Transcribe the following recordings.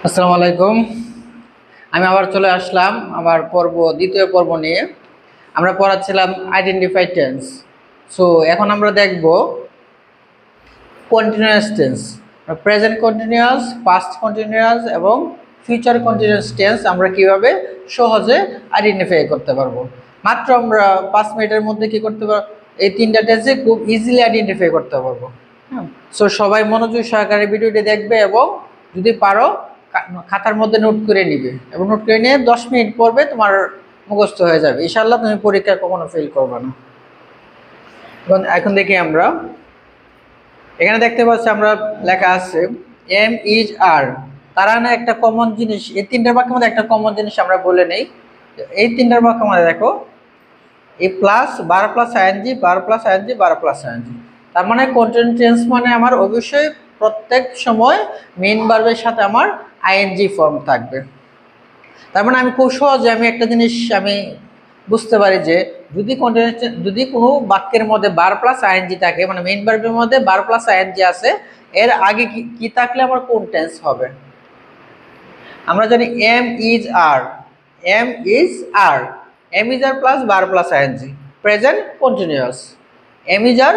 আসসালামু আলাইকুম। আমি আবার চলে আসলাম আমার দ্বিতীয় পর্ব নিয়ে। আমরা পড়াচ্ছিলাম আইডেন্টিফাই টেন্স। সো এখন আমরা দেখব continuous tense. Present continuous, past continuous এবং ফিউচার কন্টিনিউয়াস টেন্স আমরা কিভাবে সহজে আইডেন্টিফাই করতে পারবো। মাত্র আমরা 5 মিনিটের মধ্যে কি করতে পারবো, এই তিনটা টেন্সে খুব ইজিলি আইডেন্টিফাই করতে পারবো। সো সবাই মনোযোগ সহকারে ভিডিওটি দেখবে এবং যদি পারো খাতার মধ্যে নোট করে নিবে এবং নোট করে নিয়ে 10 মিনিট পড়বে, তোমার মুখস্থ হয়ে যাবে ইনশাআল্লাহ। তুমি পরীক্ষায় কখনো ফেল করবে না। এখন দেখি আমরা এখানে দেখতে পাচ্ছি, আমরা লেখা আছে এম ইজ আর। তারা না একটা কমন জিনিস, এই তিনটার বাক্যের মধ্যে একটা কমন জিনিস আমরা বলে নেই। এই তিনটার বাক্যের মধ্যে দেখো এই প্লাস বার প্লাস আইএনজি, বার প্লাস আইএনজি, বার প্লাস আইএনজি। তার মানে কন্টিনিউয়াস টেন্স মানে আমার অবশ্যই প্রত্যেক সময় মেইন ভার্বের সাথে আমার আইএনজি ফর্ম থাকবে। তার মানে আমি খুব সহজে আমি একটা জিনিস আমি বুঝতে পারি যে যদি কোনো বাক্যের মধ্যে বার প্লাস আইএনজি থাকে, মানে মেইন ভার্বের মধ্যে বার প্লাস আইএনজি আছে, এর আগে কি থাকলে আমার কোন টেন্স হবে। আমরা জানি am is are, am is are, am is are plus বার plus ING present continuous, am is are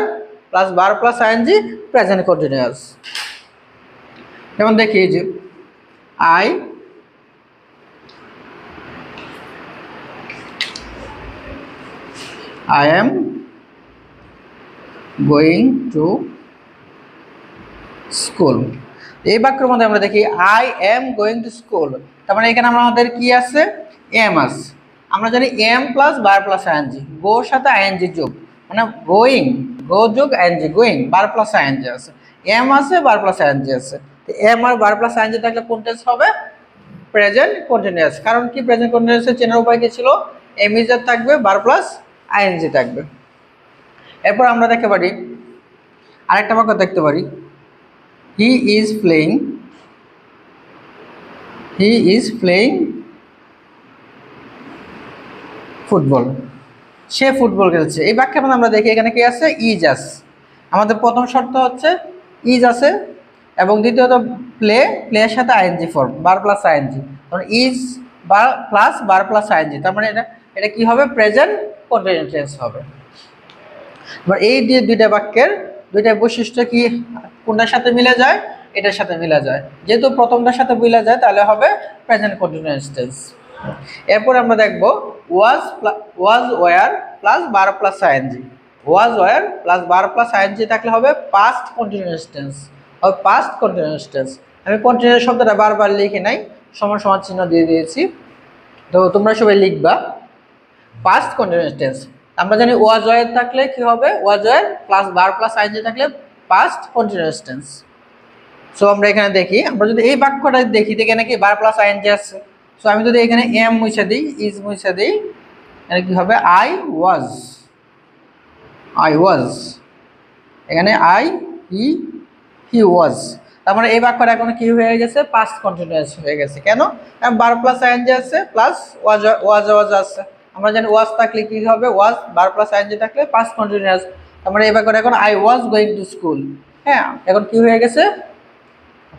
plus বার প্লাস আইএনজি প্রেজেন্ট কন্টিনিউয়াস। যেমন দেখি যে I am going to school। এই বাক্যের মধ্যে আমরা দেখি I am going to school, তার মানে এখানে আমাদের কি আছে, এম আছে। আমরা জানি এম প্লাস বার প্লাস আইএনজি, গোর সাথে আইএনজি যোগ, মানে গোয়িং, গো যোগ আইএনজি, গোয়িং বার প্লাস আইএনজি আছে, এম আছে বার প্লাস আইএনজি আছে। তো এম আর বার প্লাস আইএনজি থাকলে কোন টেন্স হবে, প্রেজেন্ট কন্টিনিউয়াস। কারণ কি, প্রেজেন্ট কন্টিনিউয়াসের চেনার উপায় কি ছিল, এম ইজ আর থাকবে, বার প্লাস আইএনজি থাকবে। এরপর আমরা দেখতে পারি আরেকটা বাক্য দেখতে পারি, he is playing, he is playing football, সে ফুটবল খেলছে। এই বাক্যের মধ্যে আমরা দেখি এখানে কি আছে, ইজ আছে। আমাদের প্রথম শর্ত হচ্ছে ইজ আছে এবং দ্বিতীয়ত প্লের সাথে আইএনজি ফর্ম, বার প্লাস আইএনজি, কারণ ইজ বার প্লাস বার প্লাস আইএনজি, তার মানে এটা কি হবে, প্রেজেন্ট কন্টিনিউয়াস টেন্স হবে। এবার এই দুইটা বাক্যের দুইটা বৈশিষ্ট্য কি কোনটার সাথে মিলে যায়, এটার সাথে মিলে যায়। যেহেতু প্রথমটার সাথে মিলে যায় তাহলে হবে প্রেজেন্ট কন্টিনিউয়াস টেন্স। এরপর আমরা দেখব ওয়াজ ওয়্যার প্লাস বার plus ING, was were plus বার প্লাস আইএনজি থাকলে হবে পাস্ট কন্টিনিউয়াস টেন্স, হবে পাস্ট কন্টিনিউয়াস টেন্স। আমি কন্টিনিউয়াস শব্দটা বারবার লিখে নাই, সমান সমান চিহ্ন দিয়ে দিয়েছি, তো তোমরা সবাই লিখবা পাস্ট কন্টিনিউয়াস টেন্স। আমরা জানি ওয়াজ ওয়্যার থাকলে কি হবে, ওয়াজ ওয়্যার প্লাস বার প্লাস আইএনজি থাকলে পাস্ট কন্টিনিউয়াস টেন্স। সো আমরা এখানে দেখি, আমরা যদি এই বাক্যটা দেখি এখানে কি বার প্লাস আইএনজি আছে। সো আমি যদি এখানে এম মুছে দিই, ইজ মুছে দিই, এখানে কি হবে, আই ওয়াজ, আই ওয়াজ, এখানে আই হি ওয়াজ। তার মানে এই বাক্যটা এখন কি হয়ে গেছে, পাস্ট কন্টিনিউয়াস হয়ে গেছে। কেন, বার প্লাস আইএনজি আছে প্লাস ওয়াজ আছে। আমরা জানি ওয়াজ থাকলে কি হবে, ওয়াজ বার প্লাস আইএনজি থাকলে পাস্ট কন্টিনিউয়াস। তার মানে এই বাক্যটা এখন I was going to school, হ্যাঁ, এখন কি হয়ে গেছে,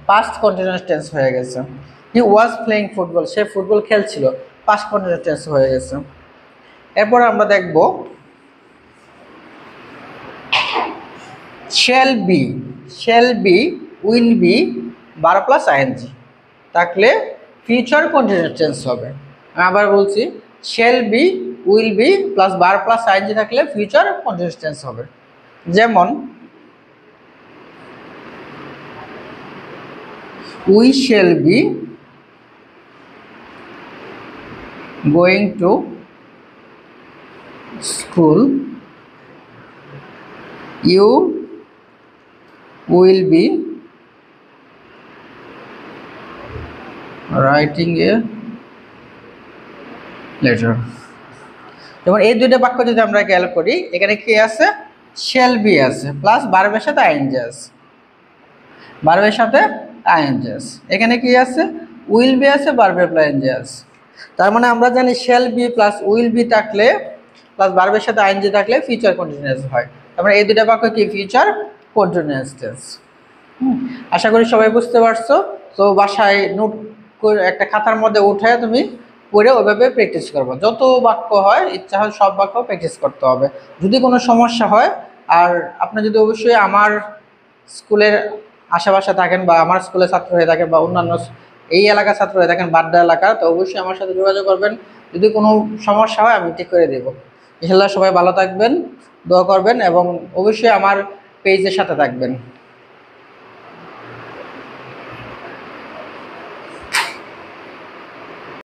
পাস্ট কন্টিনিউয়াস টেন্স হয়ে গেছে। হি ওয়াজ প্লেইং ফুটবল, সে ফুটবল খেলছিল, পাস্ট কন্টিনিউয়াস টেন্স হয়ে গেছে। এরপর আমরা দেখব shall be, shall be, will be, বার প্লাস আইএনজি থাকলে ফিউচার কন্টিনিউয়াস টেন্স হবে। আমি আবার বলছি, shall be, will be plus বার প্লাস আইএনজি থাকলে ফিউচার কন্টিনিউয়াস টেন্স হবে। যেমন we shall be going to school, you will be writing a letter। যেমন এই দুইটা বাক্য যদি আমরা খেয়াল করি, এখানে কি আছে, shall be আছে প্লাস ভার্বের সাথে আইএনজি আছে, ভার্বের সাথে আইএনজি আছে। এখানে কি আছে, উইল বি আছে, ভার্বের প্লাস আইএনজি আছে। তার মানে আমরা জানি shall be plus will be থাকলে প্লাস ভার্বের সাথে আইএনজি থাকলে ফিউচার কন্টিনিউয়াস হয়। তার মানে এই দুটা বাক্য কি ফিউচার কন্টিনিউয়াস টেন্স। আশা করি সবাই বুঝতে পারছো। তো বাসায় নোট করে একটা খাতার মধ্যে উঠে তুমি পড়ে ওইভাবে প্র্যাকটিস করবো। যত বাক্য হয় ইচ্ছা হয় সব বাক্য প্র্যাকটিস করতে হবে। যদি কোনো সমস্যা হয়, আর আপনি যদি অবশ্যই আমার স্কুলের আশেপাশে থাকেন বা আমার স্কুলের ছাত্র হয়ে থাকেন বা অন্যান্য এই এলাকার ছাত্র হয়ে থাকেন বাড্ডা এলাকা, তো অবশ্যই আমার সাথে যোগাযোগ করবেন। যদি কোনো সমস্যা হয় আমি ঠিক করে দেবো। ইনশাল্লাহ সবাই ভালো থাকবেন, দোয়া করবেন এবং অবশ্যই আমার পেজের সাথে থাকবেন।